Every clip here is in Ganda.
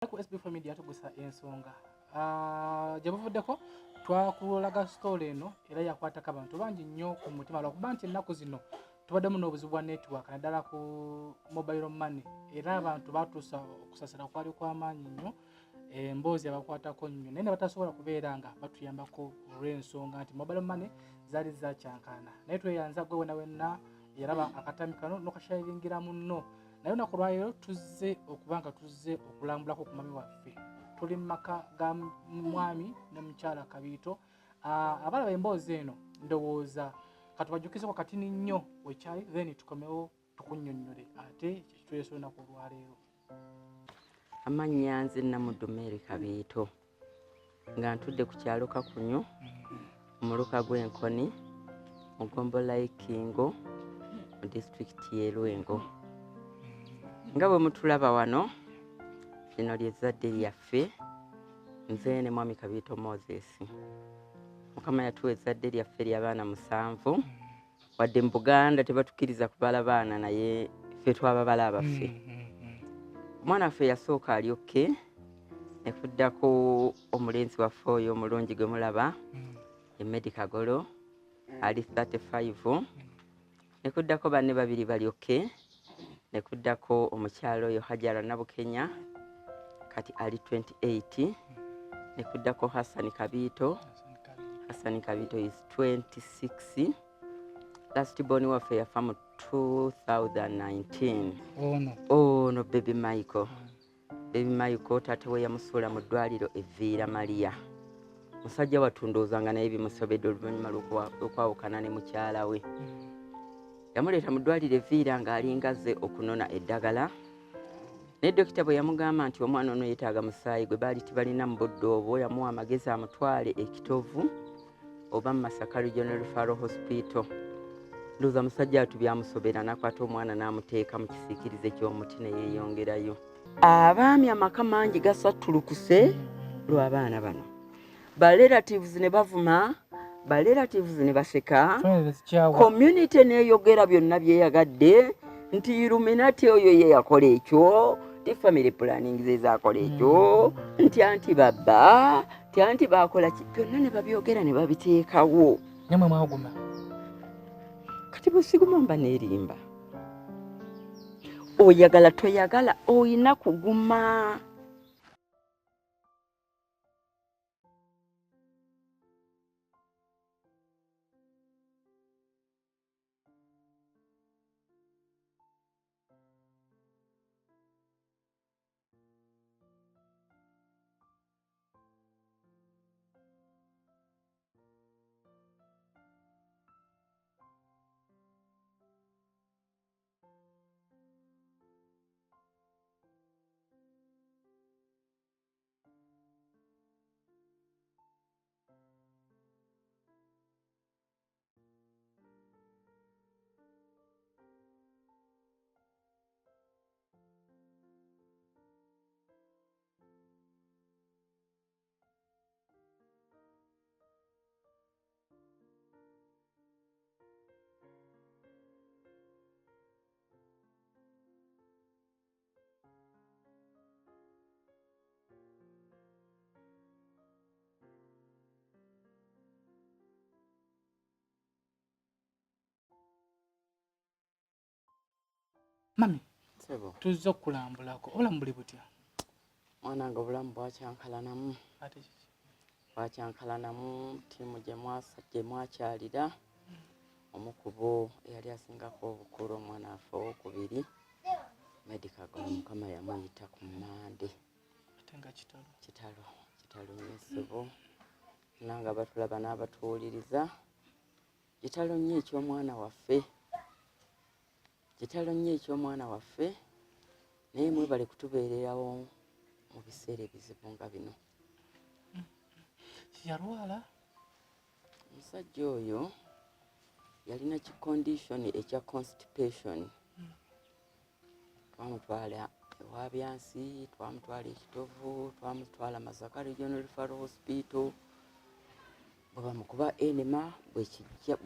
Ku SB4 MEDIA tugusa ensonga gye buvuddeko twakulaga story eno era yakwatako abantu bangi nnyo ku mutima lwakuba nti ennaku zino tubaddemu n'obuzibu bwa network naddala ku mobile money era abantu batuusa okusasira kwali kw'amaanyi nnyo emboozi abakwatako nnyo naye ne batasobola kubeera nga batuyambako olw'ensonga nti mobile money zaali zakyankana naye tweyanza gwe wena wenna yaraba akatami kano n'okashayiringira munno naye olunaku lwaleero tuzze okuba nga tuzze okulambulako ku mami waffe tuli mu maka ga mwami ne mukyala Kabiito abalaba emboozi eno ndowooza katubajjukizeko katini nnyo wekyali then tukomewo tukunnyonnyole ate kituleese olunaku olwaleero. Amannya nze Namudumeeri Kabiito nga ntudde ku kyalo Kakunyu mu luka gw'Enkoni mu Gombola Kingo mu disitulikiti y'e Lwengo. Nga bwe mutulaba wano lino ly'ezzadde lyaffe nze ne mwami Kabiito Moses. Mukama yatuwa ezzadde lyaffe ly'abaana 7 wadde mu Buganda tebatukkiriza kubala baana naye ffe twababala abaffe. Omwana waffe yasooka alyokke ne kuddako omulenzi waffe oyo omulungi gwe mulaba Emedi Kagolo ali 35 ne kuddako banne babiri balyokke ne kuddako omukyalo oyo Hajara Nabukenya kati ali 28 ne kuddako Hassan Kabiito is 26 last born waffe yafa mu 2019 ono baby Michael tate we yamusuula mu ddwaliro evviira Maria musajja watunduzanga naye bimusobedde oluvannyuma lw'okwawukana ne mukyala we yamuleeta mu ddwaliro evviira ng'alingazze okunona eddagala naye dokita bwe yamugamba nti omwana ono yeetaaga musaayi gwe baali tibalina mu Buddo yamuwa amagezi amutwale ekitovu oba mu Masaka Regional Referral Hospital. Ndowooza musajja atu byamusobera n'akwata omwana n'amuteeka mu kisiikirize ky'omuti ne yeeyongerayo. Abaami amaka mangi gasattulukuse lw'abaana bano. Barelatives ne bavuma, barelatives ne baseka, community neeyogera byonna byeyagadde nti Illuminati oyo ye yakola ekyo, ti family planning ze zaakola ekyo, nti anti babba, ti anti baakola ki, byonna ne babyogera ne babiteekawo. Nyamwe mwaguma. Kati bwesiguma mba neerimba. Oyagala toyagala oyina kuguma. Mami, Sebo. Tuzze okulambulako. Obulamu buli butya? Mwana nga obulamu bwakyankalanamu. Bwakyankalanamu ttiimu gye mwakyalira omukubo eyali asingako obukulu omwana waffe owokubiri Medical Golo Mukama yamuyita ku Mmande. Ate nga Kitalo nnyo Sebo. Nanga batulaba n'abatuwuliriza. Kitalo nnyo eky'omwana waffe. Kitalo nnyo eky'omwana waffe naye mwebale kutubeererawo mu biseera ebizibu nga bino. Yalwala? Omusajja oyo yalina kikondishoni ekya constipation. Twamutwala ewa Byansi, twamutwala ekitovu, twamutwala Masaka Regional Referral Hospital. Bwe bamukuba enema bwe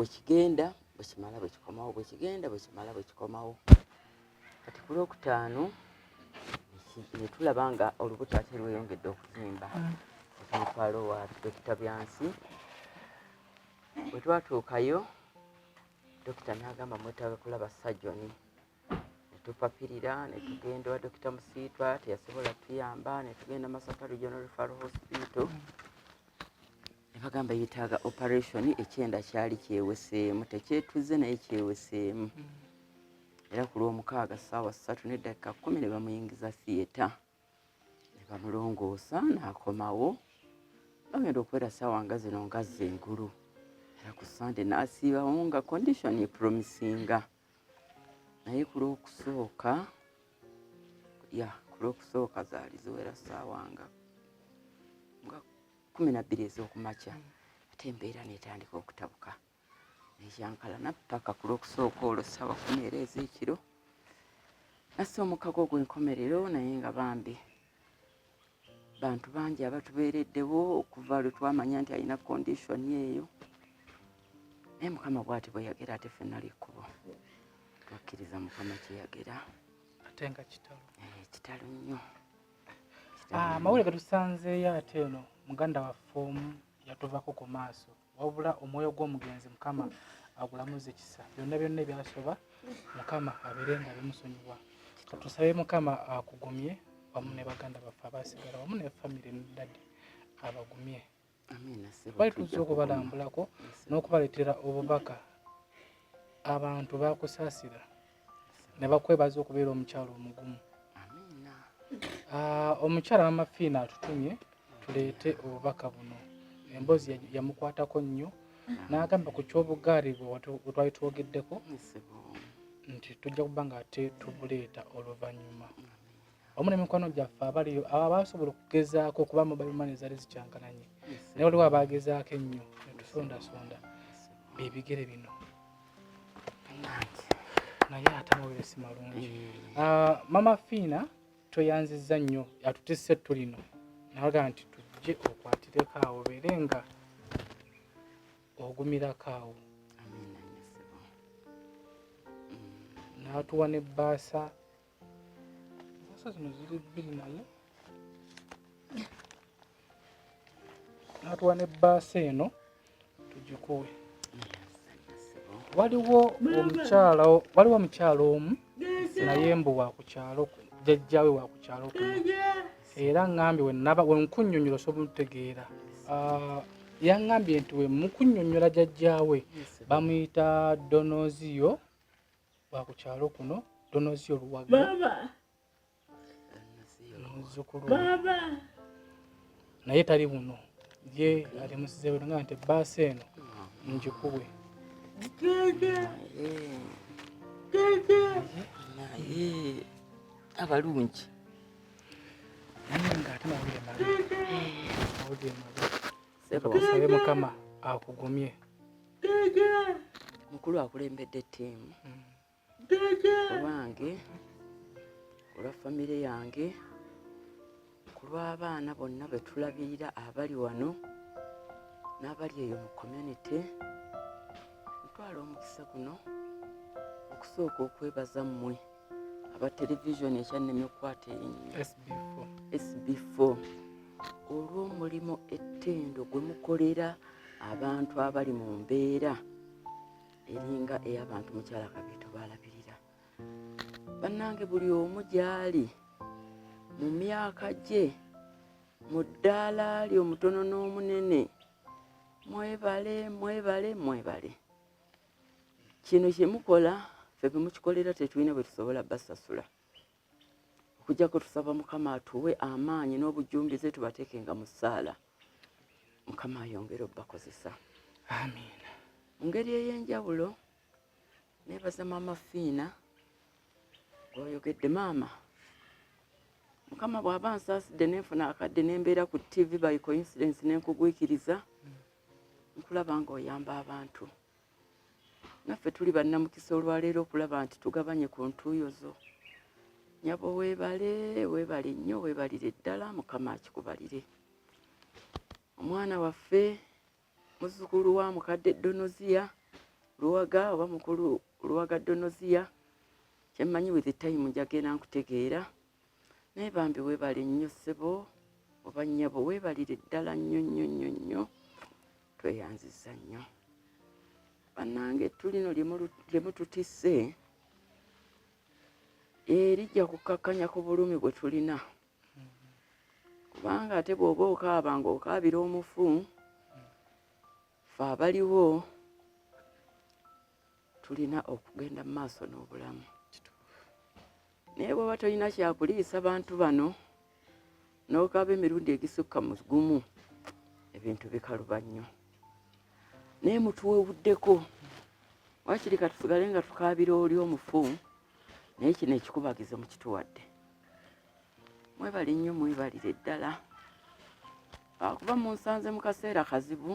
kigenda bwe kimala bwe kikomawo bwe kigenda bwe kimala bwe kikomawo. Kati ku Lwokutaano ne tulaba nga olubuto ate lweyongedde okuzimba tumutwala owa dokita Byansi. Bwe twatuukayo dokita n'agamba mwetaaga kulaba sajoni. Ne tupapirira ne tugenda wa dokita Musiitwa teyasobola tuyamba, ne tugenda Masaka Regional Referral Hospital ne bagamba yeetaaga operation. Ekyenda kyali kyeweseemu, tekyetuze naye kyeweseemu. Era ku Lwomukaaga ssaawa 3:10 ne bamuyingiza theatre ne bamulongoosa n'akomawo. Bagenda okubeera ssaawa nga zino nga z'engulu. Era ku Sande n'asiibawo nga condition promisinga. Naye ku Lwokusooka zaali ziwera ssaawa nga 12 ez'okumakya. Ate embeera n'etandika okutabuka. Ekyankalana paka ku Lwokusooka olwo ssaawa 10 ez'ekiro. Nassa omukago ogw'enkomerero naye nga bambi bantu bangi abatubeereddewo okuva lwe twamanya nti alina kondishoni eyo. Naye Mukama bw'ati bwe yagera ate ffenna likkubo. Twakkiriza Mukama kye yagera. Ate nga kitalo. Kitalo nnyo. Amawulire gatusanzeeyo ate eno muganda waffe omu yatuvako ku maaso. Wabula omwoyo gw'omugenzi Mukama agulamuze kisa. Byonna byonna ebyasoba Mukama abeere nga bimusonyiwa. Tusabe Mukama akugumye wamu ne baganda baffe abasigala wamu ne famire n'eddadi abagumye. Amiina. Bali tuzze okubalambulako n'okubaleetera obubaka abantu bakusaasira ne bakwebaza okubeera omukyalo omugumu. Amiina. Omukyala Mama Fiina atutumye tuleete obubaka buno. Emboozi yamukwatako nnyo n'agamba ku ky'obugaali bwe twali twogeddeko nti tujja kuba nga ate tubuleeta oluvannyuma. Wamu n'emikwano gyaffe abaliyo abasobola okugezaako okuba mobile money zaali zikyankalanye. Naye waliwo abaagezaako ennyo ne tusondasonda bebigere bino. Naye ate amawulire si malungi. Mama Fiina toyanzizza nnyo atutisse tulino. Naga nti tujje okwatireko awo obeere nga ogumirako awo. N'atuwa n'ebbaasa. Ebbaasa zino ziri 2 naye. N'atuwa n'ebbaasa eno tugikuwe. Waliwo omukyala omu naye mbu wa ku kyalo, jjajjaawe wa ku kyalo kuno. Era ngambye we nkunnyonnyola osobola okutegeera. Yaŋŋambye nti we mukunnyonnyola jjajjaawe bamuyita Donoziyo wa ku kyalo kuno. Donoziyo Luwaga. Muzzukulu. Naye tali buno. Ye ali musizeewe nga nti ebbaasa eno ngikuwe. Naye abalungi. Naye ng'ate mawulire mabi. Tusabe Mukama akugumye. Mukulu akulembedde ttiimu. Olwange, olwa famire yange, ku lw'abaana bonna be tulabirira abali wano n'abali eyo mu community, ntwala omukisa guno okusooka okwebaza mmwe aba televisioni ekyannemye okukwata erinnya SB4 olw'omulimu ettendo gwe mukolera abantu abali mu mbeera eringa ey'abantu mukyala Kabiito baalabirira. Bannange buli omu gy'ali mu myaka gye mu ddaala lye omutono n'omunene, mwebale. Kino kye mukola ffe bwe mukikolera tetulina bwe tusobola basasula. Okuggyako tusaba Mukama atuwe amaanyi n'obujjumbize tubateekenga mu ssaala. Mukama ayongere obbakozesa. Amiina. Mu ngeri ey'enjawulo neebaza Mama Fiina gw'oyogedde maama. Mukama bw'aba nsaasidde n'enfuna akadde n'embeera ku TV by coincidence n'enkugwikiriza, nkulaba ng'oyamba abantu. Naffe tuli bannamukisa olwaleero okulaba nti tugabanye ku ntuuyo zo. Nyabo weebale nnyo, weebalire ddala, Mukama akikubalire. Omwana waffe muzzukulu wa mukadde Donoziya Luwaga oba mukulu Luwaga Donoziya, kyemmanyi with the time njagenda nkutegeera. naye bambi weebale nnyo ssebo oba nnyabo weebalire ddala nnyo nnyo nnyo nnyo tweyanziza nnyo bannange tulino lye mututisse lijja kukkakkanya ku bulumi bwe tulina kubanga ate bw'oba okaaba ng'okaabira omufu fe abaliwo tulina okugenda mu maaso n'obulamu naye bw'oba tolina kyakuliisa bantu bano n'okaaba emirundi egisukka mu gumu ebintu bikaluba nnyo naye mutuwewuddeko wakiri katusigale nga tukaabira oli omufu naye kino ekikubagizo mukituwadde mwebali nnyo mwebalire ddala akuba munsanze mu kaseera kazibu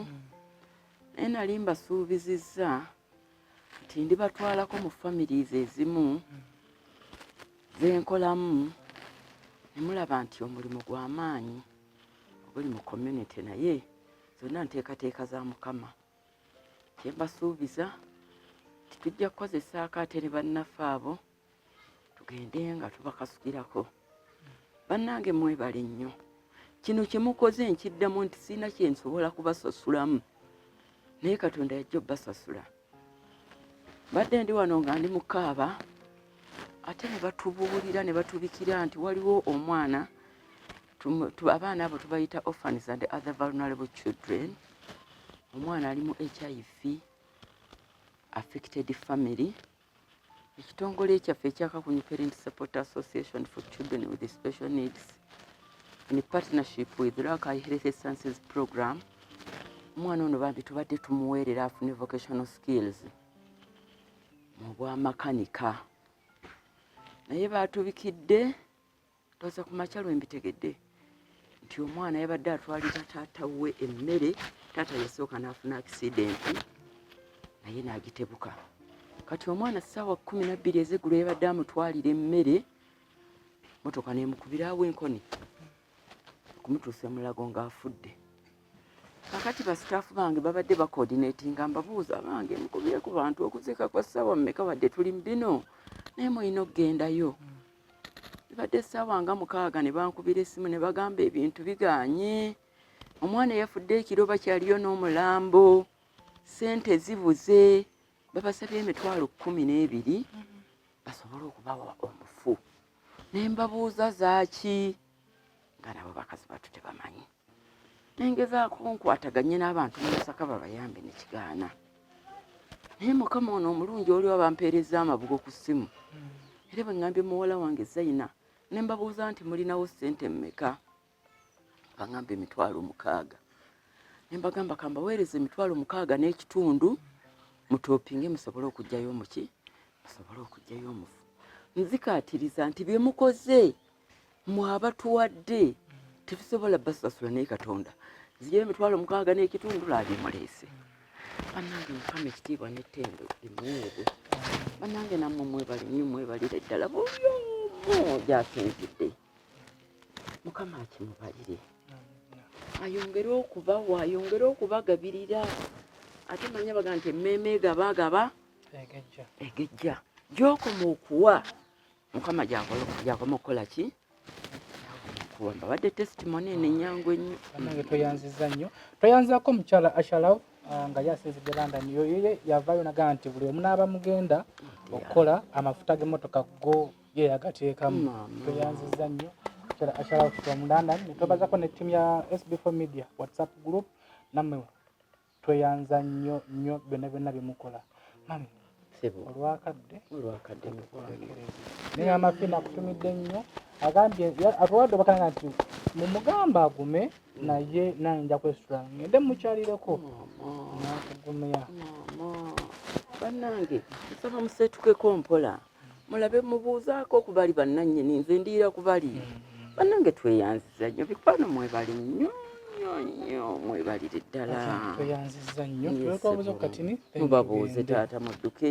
naye nali mbasuubizizza nti ndibatwalako mu families ezimu zenkolamu ne mulaba nti omulimu gw'amaanyi oguli mu community naye zonna nteekateeka za Mukama kye mbasuubiza tujja kukozesa akaate ne bannaffe abo tugende nga tubakasukirako bannange mwebale nnyo kino kye mukoze nkiddamu nti sirina kye nsobola kubasasulamu naye Katonda yajja obbasasula badde ndi wano nga ndi mukaaba ate ne batubuulira ne batubikira nti waliwo omwana abaana abo tubayita orphans and other vulnerable children omwana ali mu HIV affected family ekitongole ekyaffe ekyakakunyu Parent Support Association for Children with Special Needs in partnership with Rakai Health Sciences Program omwana ono bambi tubadde tumuweerera afune vocational skills mu bwamakanika naye baatubikidde toza ku makya lwe mbitegedde nti omwana yabadde atwalira taata we emmere taata yasooka n'afuna akisidenti naye n'agitebuka kati omwana ssaawa 12 ez'eggulu yabadde amutwalira emmere motoka n'emukubirawo enkoni kumutuusa emulago ng'afudde kakati basitaafu bange babadde bacoordinatinga mbabuuza bange mukubire ku bantu okuziika kwa ssaawa mmeka wadde tuli mu bino naye mulina okgendayo bibadde essaawa nga 6 ne bankubira essimu ne bagamba ebintu biganye omwana yafudde ekiro bakyaliyo n'omulambo sente zibuze babasabye $12,000 basobole okubawa omufu ne mbabuuza zaaki nga nabo bakazi batu tebamanyi nengezaako nkwataganye n'abantu mu Masaka babayambe ne kigaana naye Mukama ono omulungi oli abampeereza amabugo ku ssimu era bwe ngambye muwala wange Zaina ne mbabuuza nti mulinawo ssente mmeka baŋŋamba $60,000 ne mbagamba kambaweereza $60,000 n'ekitundu mutoopinge musobole okugyayo muki musobole okugyayo omufu nzikaatiriza nti bye mukoze mwabatuwadde tetusobola basasula naye Katonda zigye $60,000 n'ekitundu laabimuleese bannange Mukama ekitiibwa n'ettendo limuweebwe bannange nammwe mwebale nnyo mwebalire ddala buli omu gy'asinzidde Mukama akimubalire ayongere okubawa ayongere okubagabirira ate manya baga nti emmeeme gabagaba egejja gy'okoma okuwa Mukama gy'akoma okukola ki kuwamba badde testimony n'ennyangu ennyo bannange tweyanziza nnyo tweyanzako omukyala Ashalaw nga yasinzidde London ye yavaayo nagaa nti buli omu n'aba mugenda okukola amafuta g'emmotoka go ye yagateekamu tweyanziza nnyo omukyala Ashalaw from London netwebazako ne ttiimu ya SB4 MEDIA WhatsApp group nammwe tweyanza nnyo nnyo byonna bye mukola mami olwakadde naye amafina akutumidde nnyo agambye atuwadde bakanga nti mumugamba agume naye nanja kwesula ngende mukyalireko nakugumya bannange nsaba museetukeko mpola mulabe mubuuzaako ku bali bannannyini nze ndiira ku bali bannange tweyanziza nnyo bikwano mwebali nnyo nnyo mwebalire ddala tweyanziza nnyo twebabuuze kati ni mubabuuze taata mudduke